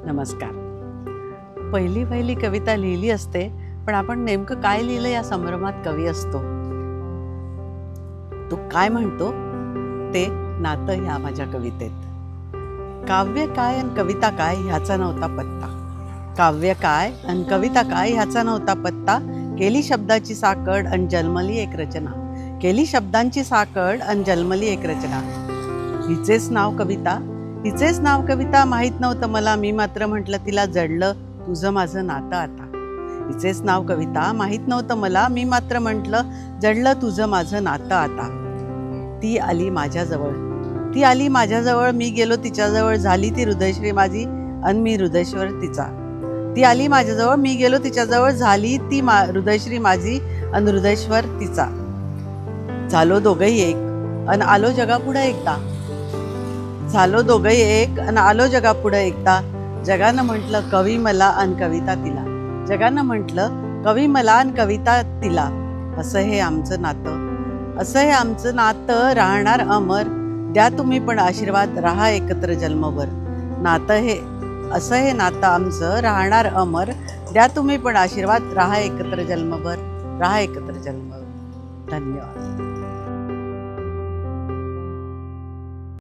नमस्कार. पहिली कविता लिहिली असते, पण आपण नेमकं काय लिहिलं या संभ्रमात कवी असतो. तो काय म्हणतो ते नातं या माझ्या कवितेत. काव्य काय आणि कविता काय ह्याचा नव्हता पत्ता. काव्य काय आणि कविता काय ह्याचा नव्हता पत्ता. केली शब्दाची साकड आणि जन्मली एक रचना. केली शब्दांची साकड आणि जन्मली एक रचना. हिचेच नाव कविता, हिचेच नाव कविता. माहीत नव्हतं मला, मी मात्र म्हटलं तिला, जडलं तुझं माझं नातं आता. हिचेच नाव कविता, माहीत नव्हतं मला, मी मात्र म्हटलं जडलं तुझं माझं नातं आता. ती आली माझ्याजवळ, ती आली माझ्याजवळ, मी गेलो तिच्याजवळ. झाली ती हृदयश्री माझी आणि मी हृदयश्वर तिचा. ती आली माझ्याजवळ, मी गेलो तिच्याजवळ. झाली ती हृदयश्री माझी आणि हृदयश्वर तिचा. झालो दोघंही एक आणि आलो जगापुढे एकदा. झालो दोघंही एक आणि आलो जगापुढे एकदा. जगानं म्हटलं कवी मला आणि कविता तिला. जगानं म्हटलं कवी मला आणि कविता तिला. असं हे आमचं नातं, असं हे आमचं नातं राहणार अमर. द्या तुम्ही पण आशीर्वाद, राहा एकत्र जन्मभर. नातं हे असं हे नातं आमचं राहणार अमर. द्या तुम्ही पण आशीर्वाद, राहा एकत्र जन्मभर, राहा एकत्र जन्मभर. धन्यवाद.